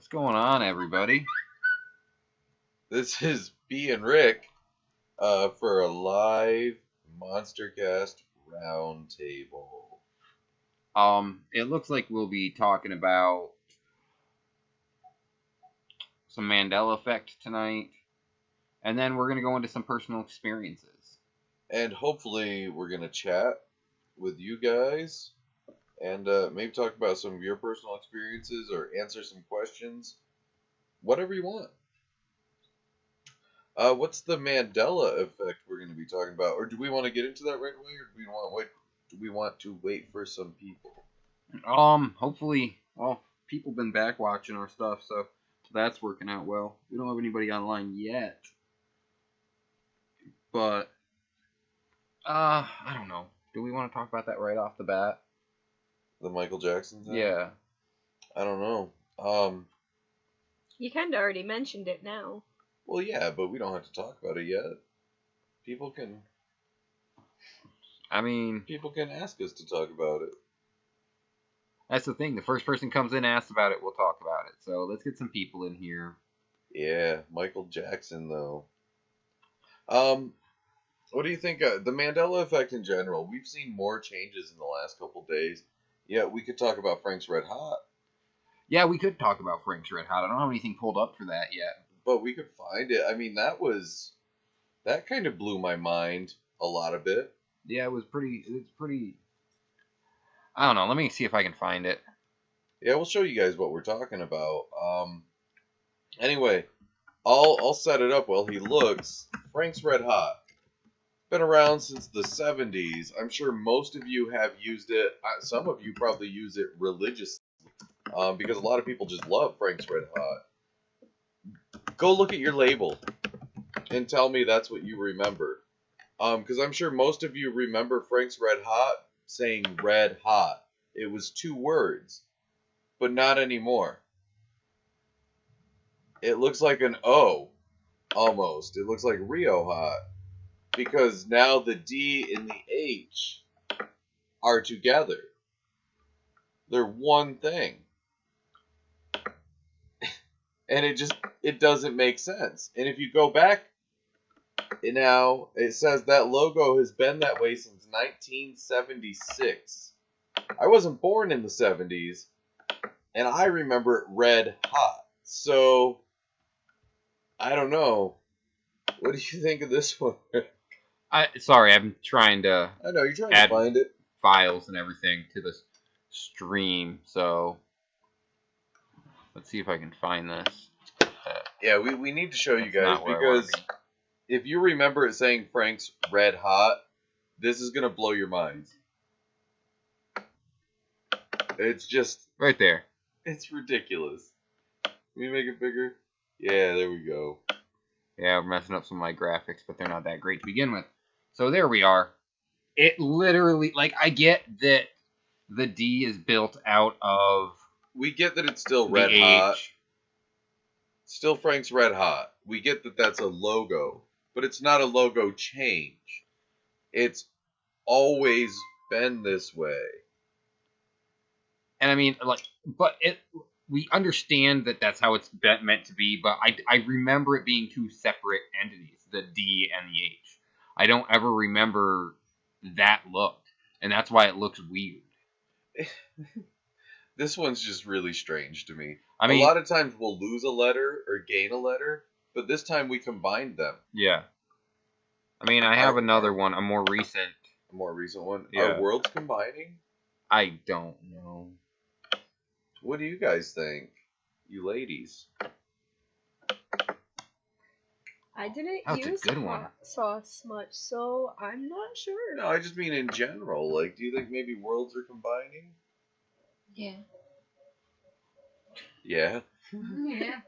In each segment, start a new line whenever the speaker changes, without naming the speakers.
What's going on, everybody?
This is B and Rick for a live MonsterCast roundtable.
It looks like we'll be talking about some Mandela effect tonight, and then we're gonna go into some personal experiences.
And hopefully we're going to chat with you guys and maybe talk about some of your personal experiences or answer some questions. Whatever you want. What's the Mandela effect we're going to be talking about? Or do we want to get into that right away, or do we want to wait for some people?
Hopefully, people been back watching our stuff, so that's working out well. We don't have anybody online yet, but I don't know. Do we want to talk about that right off the bat?
The Michael Jackson thing?
Yeah.
I don't know.
You kind of already mentioned it now.
Well, yeah, but we don't have to talk about it yet. People can ask us to talk about it.
That's the thing. The first person comes in and asks about it, we'll talk about it. So let's get some people in here.
Yeah, Michael Jackson, though. What do you think? The Mandela effect in general, we've seen more changes in the last couple days. Yeah, we could talk about Frank's Red Hot.
Yeah, we could talk about Frank's Red Hot. I don't have anything pulled up for that yet.
But we could find it. I mean, that kind of blew my mind a lot of it.
Yeah, it's pretty... I don't know. Let me see if I can find it.
Yeah, we'll show you guys what we're talking about. Anyway, I'll set it up while he looks. Frank's Red Hot. Been around since the 70s. I'm sure most of you have used it. Some of you probably use it religiously because a lot of people just love Frank's Red Hot. Go look at your label and tell me that's what you remember. Because I'm sure most of you remember Frank's Red Hot saying red hot. It was 2 words, but not anymore. It looks like an O, almost. It looks like Rio Hot. Because now the D and the H are together. They're one thing. And it doesn't make sense. And if you go back now, it says that logo has been that way since 1976. I wasn't born in the 70s, and I remember it red hot. So, I don't know. What do you think of this one?
Sorry, I'm trying to...
I know, you're trying
add
to find it.
files and everything to the stream, so... Let's see if I can find this.
Yeah, we need to show you guys,
not where I wanna
because if you remember it saying Frank's Red Hot, this is going to blow your minds. It's just...
Right there.
It's ridiculous. Can we make it bigger? Yeah, there we go.
Yeah, we're messing up some of my graphics, but they're not that great to begin with. So there we are. It literally, like, I get that the D is built out of
We get that it's still
the
Red Hot.
H.
Still Frank's Red Hot. We get that that's a logo, but it's not a logo change. It's always been this way.
And I mean, like, but we understand that that's how it's meant to be, but I remember it being 2 separate entities, the D and the H. I don't ever remember that look, and that's why it looks weird.
This one's just really strange to me.
I mean,
a lot of times we'll lose a letter or gain a letter, but this time we combined them.
Yeah. I mean, I have another one, a more recent
one.
Yeah.
Are worlds combining?
I don't know.
What do you guys think, you ladies?
I didn't
That's a
use
good one.
hot sauce much, so I'm not sure.
No, I just mean in general. Like, do you think maybe worlds are combining?
Yeah.
Yeah.
Yeah.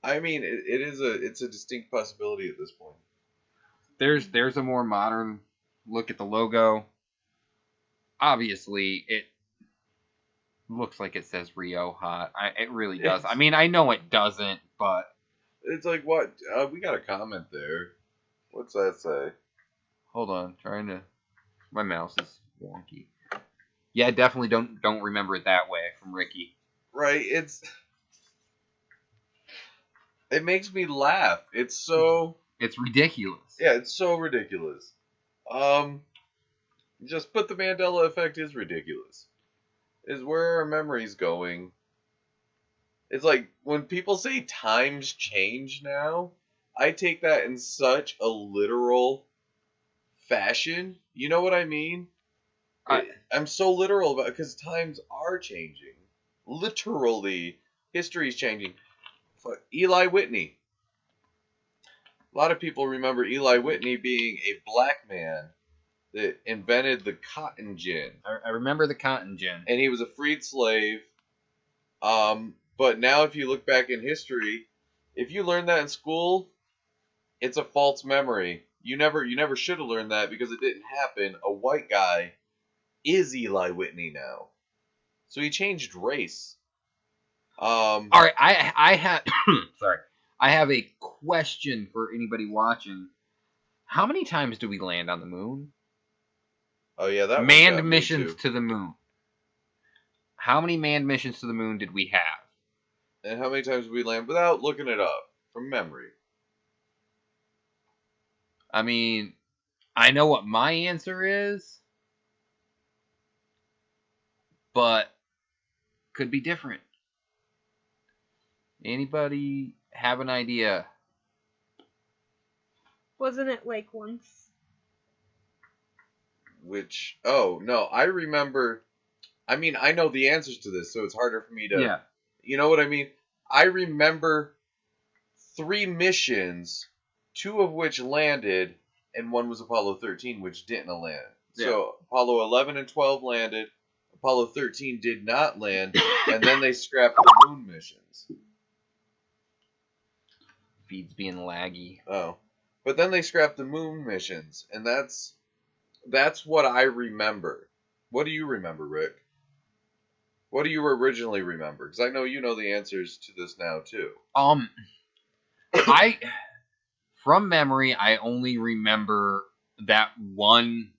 I mean, it's a distinct possibility at this point.
There's a more modern look at the logo. Obviously, it looks like it says Rio Hot. It really does. I mean, I know it doesn't, but...
It's like, what? We got a comment there. What's that say?
Hold on, my mouse is wonky. Yeah, definitely don't remember it that way from Ricky.
Right, it's It makes me laugh. It's so...
It's ridiculous.
Yeah, it's so ridiculous. Just put the Mandela effect is ridiculous. Is where our memory's going. It's like, when people say times change now, I take that in such a literal fashion. You know what I mean? I'm so literal about it because times are changing. Literally, history's changing. Eli Whitney. A lot of people remember Eli Whitney being a black man that invented the cotton gin.
I remember the cotton gin.
And he was a freed slave. But now if you look back in history, if you learned that in school, it's a false memory. You never should have learned that because it didn't happen. A white guy is Eli Whitney now. So he changed race.
All right, I have sorry. I have a question for anybody watching. How many times do we land on the moon?
Oh yeah, that
manned missions to the moon. How many manned missions to the moon did we have?
And how many times did we land without looking it up from memory?
I mean, I know what my answer is, but could be different. Anybody have an idea?
Wasn't it like once?
Which, oh, no, I remember, I mean, I know the answers to this, so it's harder for me to,
Yeah.
You know what I mean? I remember 3 missions, 2 of which landed, and one was Apollo 13, which didn't land.
Yeah.
So Apollo 11 and 12 landed, Apollo 13 did not land, and then they scrapped the moon missions.
Feed's being laggy.
Oh. But then they scrapped the moon missions, and that's what I remember. What do you remember, Rick? What do you originally remember? Because I know you know the answers to this now, too.
From memory, I only remember that one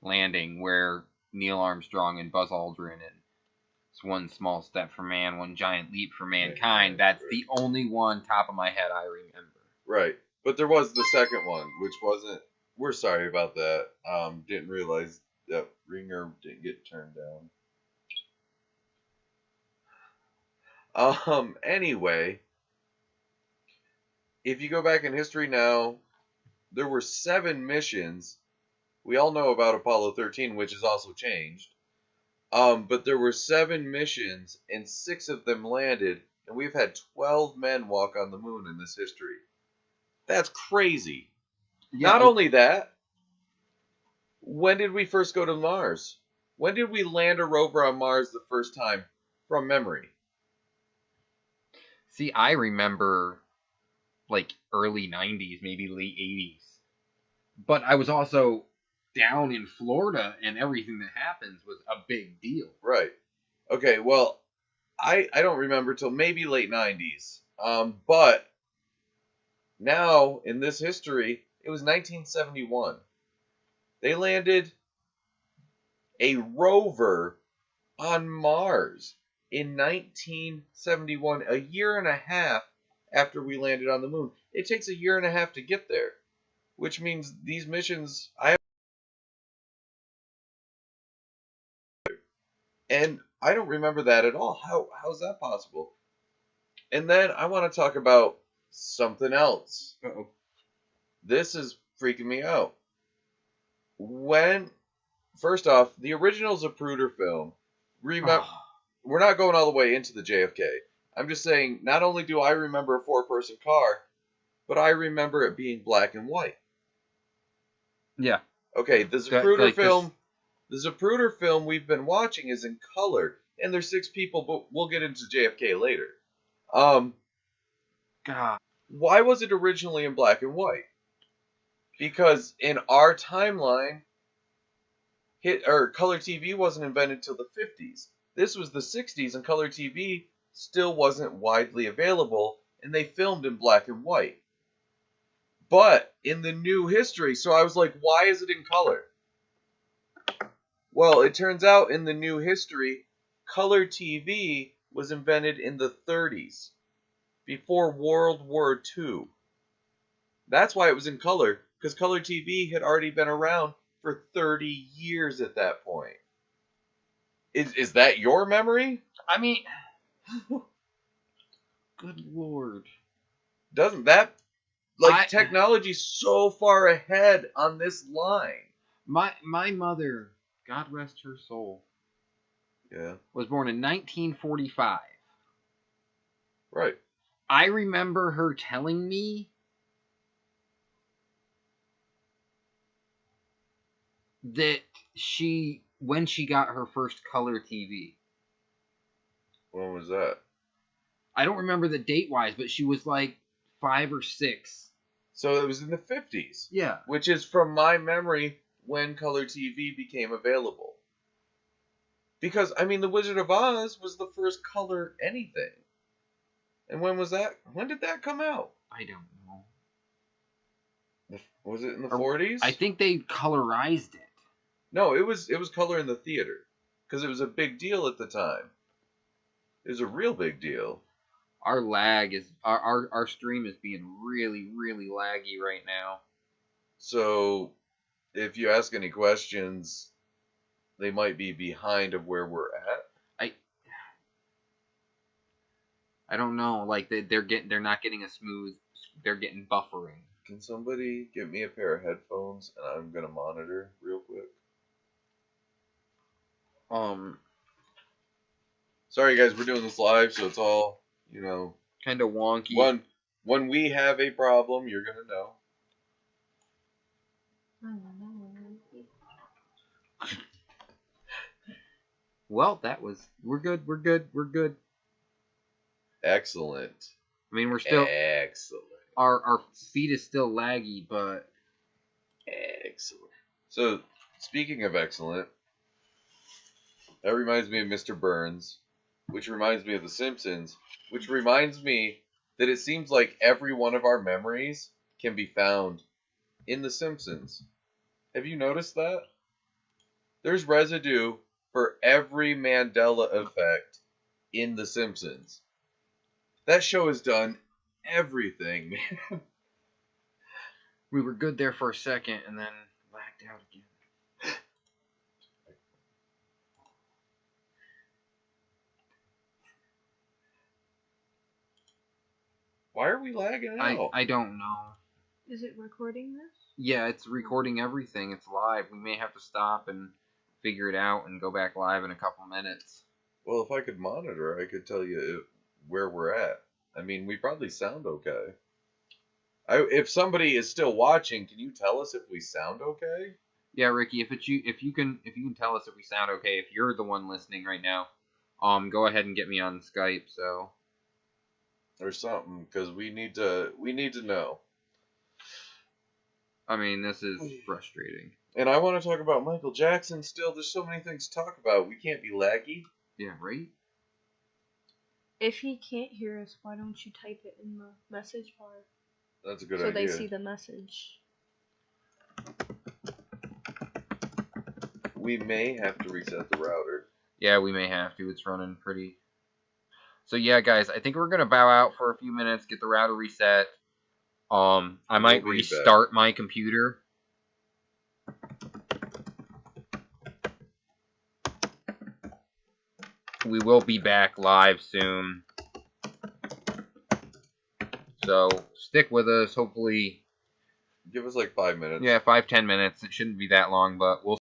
landing where Neil Armstrong and Buzz Aldrin, and it's one small step for man, one giant leap for mankind. That's right. The only one top of my head I remember.
Right. But there was the second one, which wasn't... We're sorry about that. Didn't realize that ringer didn't get turned down. Anyway, if you go back in history now, there were 7 missions. We all know about Apollo 13, which has also changed. But there were 7 missions, and 6 of them landed, and we've had 12 men walk on the moon in this history. That's crazy. Yeah, Not only that, when did we first go to Mars? When did we land a rover on Mars the first time from memory?
See, I remember like early 90s, maybe late 80s. But I was also down in Florida, and everything that happens was a big deal.
Right. Okay, well, I don't remember till maybe late 90s. But now, in this history, it was 1971. They landed a rover on Mars in 1971, a year and a half after we landed on the moon. It takes a year and a half to get there, which means these missions... And I don't remember that at all. How's that possible? And then I want to talk about something else. Uh-oh. This is freaking me out. First off, the original Zapruder film, we're not going all the way into the JFK. I'm just saying, not only do I remember a 4-person car, but I remember it being black and white.
Yeah.
Okay, the Zapruder film... The Zapruder film we've been watching is in color, and there's 6 people, but we'll get into JFK later.
God.
Why was it originally in black and white? Because in our timeline, color TV wasn't invented till the 50s. This was the 60s, and color TV still wasn't widely available, and they filmed in black and white. But in the new history, so I was like, why is it in color? Well, it turns out in the new history, color TV was invented in the 30s, before World War II. That's why it was in color, because color TV had already been around for 30 years at that point. Is that your memory?
I mean, good lord.
Doesn't that, technology's so far ahead on this line.
My mother, God rest her soul,
Yeah.
was born in 1945.
Right.
I remember her telling me that when she got her first color TV.
When was that?
I don't remember the date wise, but she was like 5 or 6.
So it was in the 50s.
Yeah.
Which is, from my memory, when color TV became available. Because, I mean, The Wizard of Oz was the first color anything. And when was that? When did that come out?
I don't know.
Was it in the 40s?
I think they colorized it.
No, it was color in the theater. Because it was a big deal at the time. It was a real big deal.
Our lag is our stream is being really, really laggy right now.
So, if you ask any questions, they might be behind of where we're at.
I don't know. Like they're not getting a smooth. They're getting buffering.
Can somebody get me a pair of headphones and I'm gonna monitor real quick? Sorry guys, we're doing this live, so it's all,
kind of wonky.
When we have a problem, you're gonna know.
Well, we're good.
Excellent.
I mean, we're still
excellent.
Our feed is still laggy, but
excellent. So, speaking of excellent, that reminds me of Mr. Burns, which reminds me of The Simpsons, which reminds me that it seems like every one of our memories can be found in The Simpsons. Have you noticed that? There's residue for every Mandela effect in The Simpsons. That show has done everything, man.
We were good there for a second and then lagged out again.
Why are we lagging out?
I don't know.
Is it recording this?
Yeah, it's recording everything. It's live. We may have to stop and figure it out and go back live in a couple minutes.
Well, if I could monitor, I could tell you where we're at. I mean, we probably sound okay. If somebody is still watching, can you tell us if we sound okay?
Yeah, Ricky, if you can tell us if we sound okay, if you're the one listening right now, go ahead and get me on Skype, so.
Or something, because we need to know.
I mean, this is frustrating.
And I want to talk about Michael Jackson still. There's so many things to talk about. We can't be laggy.
Yeah, right?
If he can't hear us, why don't you type it in the message bar?
That's a good
idea. So
idea.
they see the message.
We may have to reset the router.
Yeah, we may have to. It's running pretty. So yeah, guys, I think we're gonna bow out for a few minutes, get the router reset. I might restart my computer. We will be back live soon. So stick with us. Hopefully,
give us like 5 minutes.
Yeah, 5-10 minutes. It shouldn't be that long, but we'll